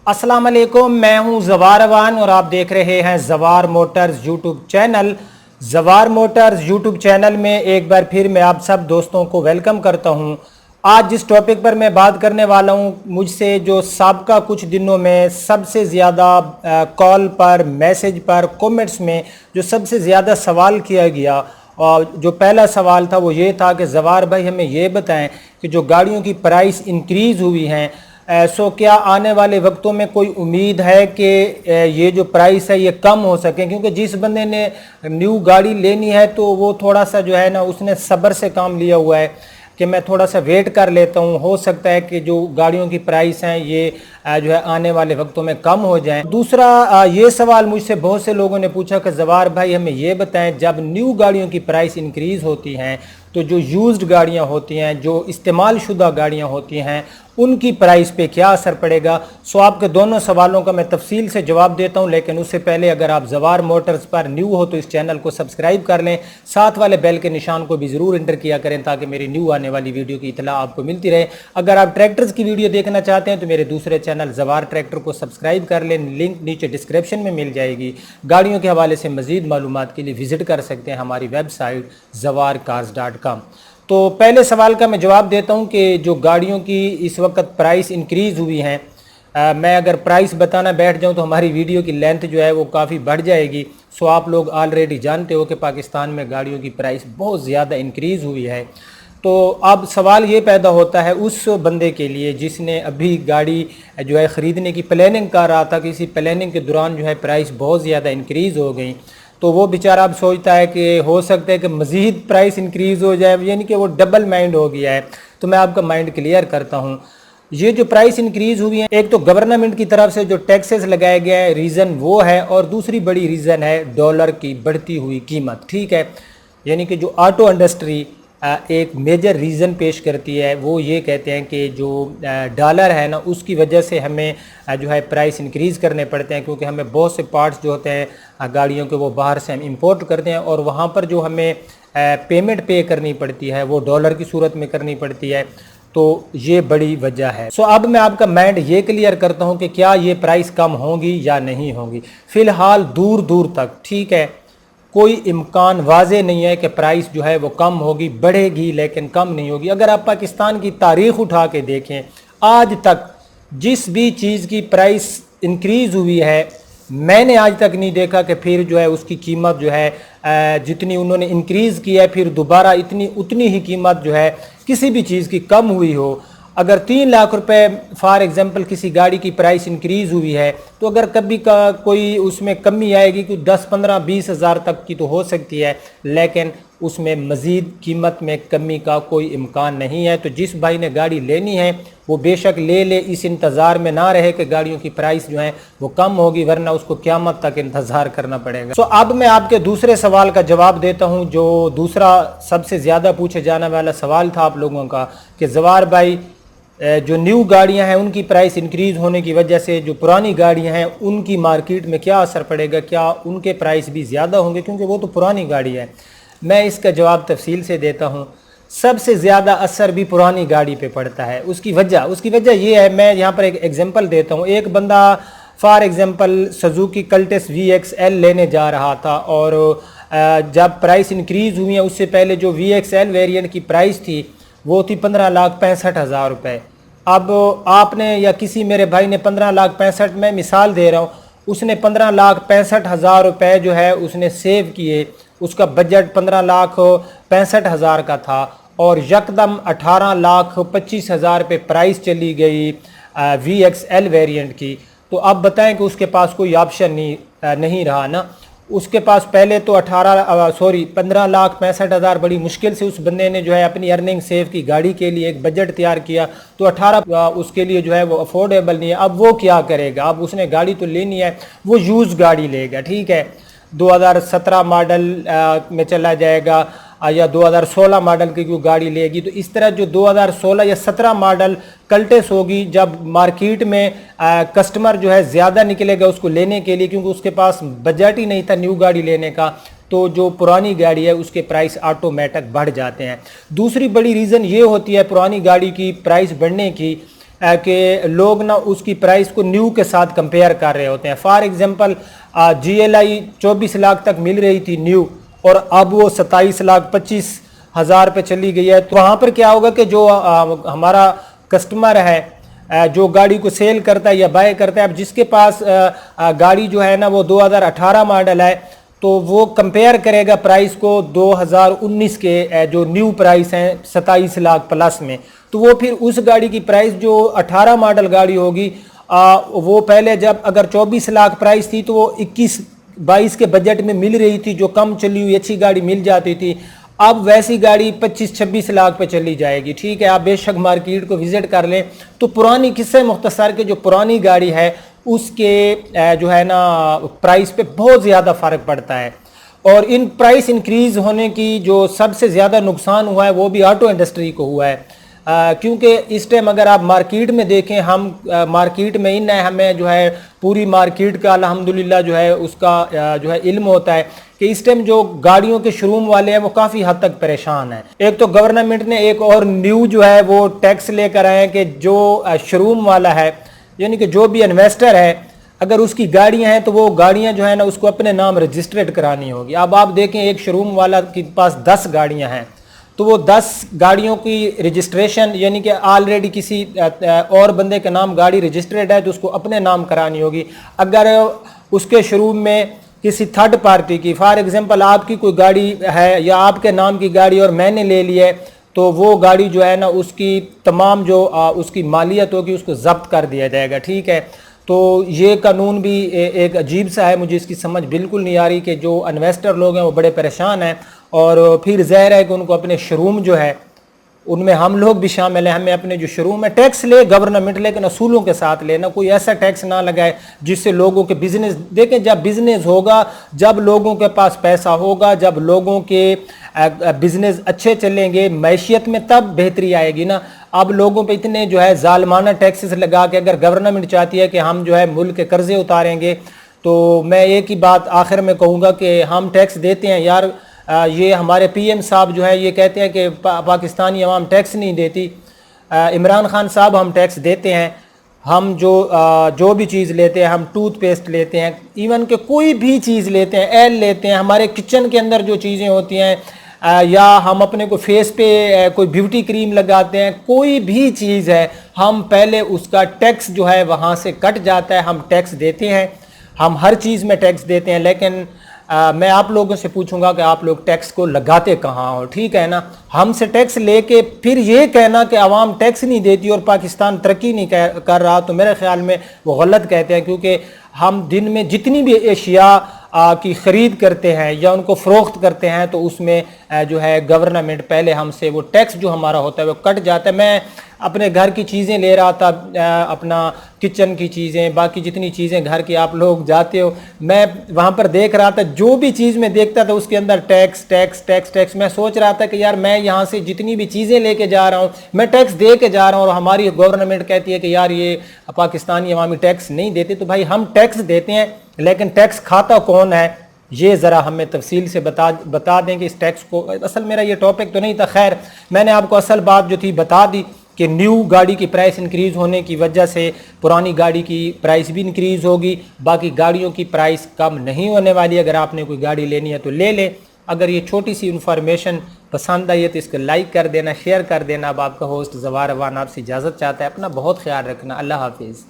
अस्सलाम वालेकुम, मैं हूं ज़वार अवान और आप देख रहे हैं Zawar Motors YouTube channel. Zawar Motors YouTube channel में एक बार फिर मैं आप सब दोस्तों को वेलकम करता हूं। आज जिस टॉपिक पर मैं बात करने वाला हूं, मुझसे जो साबका कुछ दिनों में सबसे ज़्यादा कॉल पर, मैसेज पर, कमेंट्स में जो सबसे ज़्यादा सवाल किया गया, और जो पहला सवाल था वो ये था कि ज़वार भाई हमें ये बताएं कि जो गाड़ियों की प्राइस इंक्रीज़ हुई हैं, सो क्या आने वाले वक्तों में कोई उम्मीद है कि ये जो प्राइस है ये कम हो सके। क्योंकि जिस बंदे ने न्यू गाड़ी लेनी है तो वो थोड़ा सा जो है ना, उसने सब्र से काम लिया हुआ है कि मैं थोड़ा सा वेट कर लेता हूँ, हो सकता है कि जो गाड़ियों की प्राइस हैं ये जो है आने वाले वक्तों में कम हो जाएं। दूसरा ये सवाल मुझसे बहुत से लोगों ने पूछा कि ज़वार भाई हमें ये बताएं, जब न्यू गाड़ियों की प्राइस इंक्रीज़ होती हैं तो जो यूज्ड गाड़ियाँ होती हैं, जो इस्तेमाल शुदा गाड़ियाँ होती हैं, उनकी प्राइस पे क्या असर पड़ेगा। सो आपके दोनों सवालों का मैं तफसील से जवाब देता हूं, लेकिन उससे पहले अगर आप ज़वार मोटर्स पर न्यू हो तो इस चैनल को सब्सक्राइब कर लें, साथ वाले बेल के निशान को भी ज़रूर इंटर किया करें ताकि मेरी न्यू आने वाली वीडियो की इतला आपको मिलती रहे। अगर आप ट्रैक्टर्स की वीडियो देखना चाहते हैं तो मेरे दूसरे चैनल ज़वार ट्रैक्टर को सब्सक्राइब कर लें, लिंक नीचे डिस्क्रिप्शन में मिल जाएगी। गाड़ियों के हवाले से मज़ीद मालूमात के लिए विज़िट कर सकते हैं हमारी वेबसाइट zawarcars.com। तो पहले सवाल का मैं जवाब देता हूं कि जो गाड़ियों की इस वक्त प्राइस इंक्रीज़ हुई हैं, मैं अगर प्राइस बताना बैठ जाऊं तो हमारी वीडियो की लेंथ जो है वो काफ़ी बढ़ जाएगी। सो आप लोग ऑलरेडी जानते हो कि पाकिस्तान में गाड़ियों की प्राइस बहुत ज़्यादा इंक्रीज़ हुई है। तो अब सवाल ये पैदा होता है उस बंदे के लिए जिसने अभी गाड़ी जो है ख़रीदने की प्लानिंग कर रहा था कि इसी प्लानिंग के दौरान जो है प्राइस बहुत ज़्यादा इंक्रीज़ हो गई, तो वो बेचारा अब सोचता है कि हो सकता है कि मज़ीद प्राइस इंक्रीज़ हो जाए, यानी कि वो डबल माइंड हो गया है। तो मैं आपका माइंड क्लियर करता हूँ। ये जो प्राइस इंक्रीज़ हुई है, एक तो गवर्नमेंट की तरफ से जो टैक्सेस लगाए गए हैं, रीज़न वो है, और दूसरी बड़ी रीज़न है डॉलर की बढ़ती हुई कीमत। ठीक है, यानी कि जो ऑटो इंडस्ट्री एक मेजर रीज़न पेश करती है, वो ये कहते हैं कि जो डॉलर है ना, उसकी वजह से हमें जो है प्राइस इंक्रीज़ करने पड़ते हैं, क्योंकि हमें बहुत से पार्ट्स जो होते हैं गाड़ियों के वो बाहर से हम इंपोर्ट करते हैं, और वहाँ पर जो हमें पेमेंट पे करनी पड़ती है वो डॉलर की सूरत में करनी पड़ती है। तो ये बड़ी वजह है। सो अब मैं आपका माइंड ये क्लियर करता हूँ कि क्या ये प्राइस कम होंगी या नहीं होंगी। फ़िलहाल दूर दूर तक, ठीक है, कोई इम्कान वाज़े नहीं है कि प्राइस जो है वो कम होगी, बढ़ेगी लेकिन कम नहीं होगी। अगर आप पाकिस्तान की तारीख़ उठा के देखें, आज तक जिस भी चीज़ की प्राइस इंक्रीज़ हुई है, मैंने आज तक नहीं देखा कि फिर जो है उसकी कीमत जो है जितनी उन्होंने इंक्रीज़ की है फिर दोबारा उतनी ही कीमत जो है किसी भी चीज़ की कम हुई हो। अगर 3 लाख रुपए फॉर एग्ज़ाम्पल किसी गाड़ी की प्राइस इंक्रीज़ हुई है, तो अगर कभी का कोई उसमें कमी आएगी कि 10, 15, 20 हज़ार तक की तो हो सकती है, लेकिन उसमें मज़ीद कीमत में कमी का कोई इम्कान नहीं है। तो जिस भाई ने गाड़ी लेनी है वो बेशक ले ले, इस इंतज़ार में ना रहे कि गाड़ियों की प्राइस जो है वो कम होगी, वरना उसको क़यामत तक इंतज़ार करना पड़ेगा। सो अब मैं आपके दूसरे सवाल का जवाब देता हूँ, जो दूसरा सबसे ज़्यादा पूछे जाने वाला सवाल था आप लोगों का कि ज़वार भाई जो न्यू गाड़ियां हैं उनकी प्राइस इंक्रीज़ होने की वजह से जो पुरानी गाड़ियां हैं उनकी मार्केट में क्या असर पड़ेगा, क्या उनके प्राइस भी ज़्यादा होंगे, क्योंकि वो तो पुरानी गाड़ी है। मैं इसका जवाब तफसील से देता हूं। सबसे ज़्यादा असर भी पुरानी गाड़ी पे पड़ता है। उसकी वजह ये है, मैं यहाँ पर एक एग्जांपल देता हूँ। एक बंदा फॉर एग्जांपल सुजुकी कल्टेस VXL लेने जा रहा था, और जब प्राइस इंक्रीज़ हुई है उससे पहले जो VXL वेरिएंट की प्राइस थी वो थी 15,65,000 रुपये। अब आपने या किसी मेरे भाई ने 15,65,000, में मिसाल दे रहा हूँ, उसने 15,65,000 रुपये जो है उसने सेव किए, उसका बजट 15,65,000 का था, और यकदम 18,25,000 पे प्राइस चली गई VXL वेरिएंट की। तो अब बताएं कि उसके पास कोई ऑप्शन नहीं रहा ना। उसके पास पहले तो 15,65,000 बड़ी मुश्किल से उस बंदे ने जो है अपनी अर्निंग सेव की, गाड़ी के लिए एक बजट तैयार किया, तो 18 उसके लिए जो है वो अफोर्डेबल नहीं है। अब वो क्या करेगा, अब उसने गाड़ी तो लेनी है, वो यूज़ गाड़ी लेगा, ठीक है, 2017 मॉडल में चला जाएगा या 2016 मॉडल की कोई गाड़ी लेगी। तो इस तरह जो 2016 या 17 मॉडल कल्टेस होगी, जब मार्केट में कस्टमर जो है ज़्यादा निकलेगा उसको लेने के लिए, क्योंकि उसके पास बजट ही नहीं था न्यू गाड़ी लेने का, तो जो पुरानी गाड़ी है उसके प्राइस ऑटोमेटिक बढ़ जाते हैं। दूसरी बड़ी रीज़न ये होती है पुरानी गाड़ी की प्राइस बढ़ने की, کہ لوگ نا اس کی پرائس کو نیو کے ساتھ کمپیئر کر رہے ہوتے ہیں. فار ایگزامپل GLI 24 لاکھ تک مل رہی تھی نیو اور اب وہ 27,25,000 پہ چلی گئی ہے. تو وہاں پر کیا ہوگا کہ جو ہمارا کسٹمر ہے جو گاڑی کو سیل کرتا ہے یا بائی کرتا ہے, اب جس کے پاس گاڑی جو ہے نا وہ 2018 ماڈل ہے تو وہ کمپیئر کرے گا پرائس کو 2019 کے جو نیو پرائس ہیں 27 لاکھ پلس میں, تو وہ پھر اس گاڑی کی پرائس جو 18 ماڈل گاڑی ہوگی وہ پہلے جب اگر 24 لاکھ پرائس تھی تو وہ 21-22 کے بجٹ میں مل رہی تھی, جو کم چلی ہوئی اچھی گاڑی مل جاتی تھی. اب ویسی گاڑی 25-26 لاکھ پہ چلی جائے گی. ٹھیک ہے, آپ بے شک مارکیٹ کو وزٹ کر لیں تو پرانی قصے مختصر کے جو پرانی گاڑی ہے اس کے جو ہے نا پرائس پہ بہت زیادہ فرق پڑتا ہے. اور ان پرائس انکریز ہونے کی جو سب سے زیادہ نقصان ہوا ہے وہ بھی آٹو انڈسٹری کو ہوا ہے, کیونکہ اس ٹائم اگر آپ مارکیٹ میں دیکھیں, ہم مارکیٹ میں ان ہے, ہمیں جو ہے پوری مارکیٹ کا الحمدللہ جو ہے اس کا جو ہے علم ہوتا ہے کہ اس ٹائم جو گاڑیوں کے شوروم والے ہیں وہ کافی حد تک پریشان ہیں. ایک تو گورنمنٹ نے ایک اور نیو جو ہے وہ ٹیکس لے کر آئے کہ جو شوروم والا ہے یعنی کہ جو بھی انویسٹر ہے اگر اس کی گاڑیاں ہیں تو وہ گاڑیاں جو ہے نا اس کو اپنے نام رجسٹرڈ کرانی ہوگی. اب آپ دیکھیں ایک شوروم والا کے پاس 10 گاڑیاں ہیں تو وہ 10 گاڑیوں کی رجسٹریشن یعنی کہ آلریڈی کسی اور بندے کے نام گاڑی رجسٹرڈ ہے تو اس کو اپنے نام کرانی ہوگی. اگر اس کے شوروم میں کسی تھرڈ پارٹی کی, فار ایگزامپل آپ کی کوئی گاڑی ہے یا آپ کے نام کی گاڑی اور میں نے لے لی ہے تو وہ گاڑی جو ہے نا اس کی تمام جو اس کی مالیت ہوگی اس کو ضبط کر دیا جائے گا. ٹھیک ہے, تو یہ قانون بھی ایک عجیب سا ہے, مجھے اس کی سمجھ بالکل نہیں آ رہی کہ جو انویسٹر لوگ ہیں وہ بڑے پریشان ہیں. اور پھر ظاہر ہے کہ ان کو اپنے شوروم جو ہے ان میں ہم لوگ بھی شامل ہیں, ہمیں اپنے جو شوروم ہے ٹیکس لے گورنمنٹ لیکن اصولوں کے ساتھ لینا, کوئی ایسا ٹیکس نہ لگائے جس سے لوگوں کے بزنس دیکھیں, جب بزنس ہوگا جب لوگوں کے پاس پیسہ ہوگا, جب لوگوں کے بزنس اچھے چلیں گے معیشت میں تب بہتری آئے گی نا. اب لوگوں پہ اتنے جو ہے ظالمانہ ٹیکسز لگا کے اگر گورنمنٹ چاہتی ہے کہ ہم جو ہے ملک کے قرضے اتاریں گے تو میں ایک ہی بات آخر میں کہوں گا کہ ہم ٹیکس دیتے ہیں یار, یہ ہمارے PM صاحب جو ہے یہ کہتے ہیں کہ پاکستانی عوام ٹیکس نہیں دیتی. عمران خان صاحب ہم ٹیکس دیتے ہیں, ہم جو بھی چیز لیتے ہیں, ہم ٹوتھ پیسٹ لیتے ہیں, ایون کہ کوئی بھی چیز لیتے ہیں, ایل لیتے ہیں, ہمارے کچن کے اندر جو چیزیں ہوتی ہیں یا ہم اپنے کو فیس پہ کوئی بیوٹی کریم لگاتے ہیں, کوئی بھی چیز ہے ہم پہلے اس کا ٹیکس جو ہے وہاں سے کٹ جاتا ہے, ہم ٹیکس دیتے ہیں, ہم ہر چیز میں ٹیکس دیتے ہیں. لیکن میں آپ لوگوں سے پوچھوں گا کہ آپ لوگ ٹیکس کو لگاتے کہاں ہو؟ ٹھیک ہے نا, ہم سے ٹیکس لے کے پھر یہ کہنا کہ عوام ٹیکس نہیں دیتی اور پاکستان ترقی نہیں کر رہا, تو میرے خیال میں وہ غلط کہتے ہیں. کیونکہ ہم دن میں جتنی بھی اشیاء کی خرید کرتے ہیں یا ان کو فروخت کرتے ہیں تو اس میں جو ہے گورنمنٹ پہلے ہم سے وہ ٹیکس جو ہمارا ہوتا ہے وہ کٹ جاتا ہے. میں اپنے گھر کی چیزیں لے رہا تھا, اپنا کچن کی چیزیں, باقی جتنی چیزیں گھر کی آپ لوگ جاتے ہو, میں وہاں پر دیکھ رہا تھا جو بھی چیز میں دیکھتا تھا اس کے اندر ٹیکس ٹیکس ٹیکس ٹیکس. میں سوچ رہا تھا کہ یار میں یہاں سے جتنی بھی چیزیں لے کے جا رہا ہوں میں ٹیکس دے کے جا رہا ہوں اور ہماری گورنمنٹ کہتی ہے کہ یار یہ پاکستانی عوامی ٹیکس نہیں دیتے. تو بھائی ہم ٹیکس دیتے ہیں لیکن ٹیکس کھاتا کون ہے یہ ذرا ہمیں تفصیل سے بتا دیں کہ اس ٹیکس کو, اصل میرا یہ ٹاپک تو نہیں تھا, خیر میں نے آپ کو اصل بات جو تھی بتا دی کہ نیو گاڑی کی پرائس انکریز ہونے کی وجہ سے پرانی گاڑی کی پرائس بھی انکریز ہوگی, باقی گاڑیوں کی پرائس کم نہیں ہونے والی. اگر آپ نے کوئی گاڑی لینی ہے تو لے لیں. اگر یہ چھوٹی سی انفارمیشن پسند آئی ہے تو اس کو لائک کر دینا, شیئر کر دینا. اب آپ کا ہوسٹ زوار روان آپ سے اجازت چاہتا ہے, اپنا بہت خیال رکھنا, اللہ حافظ.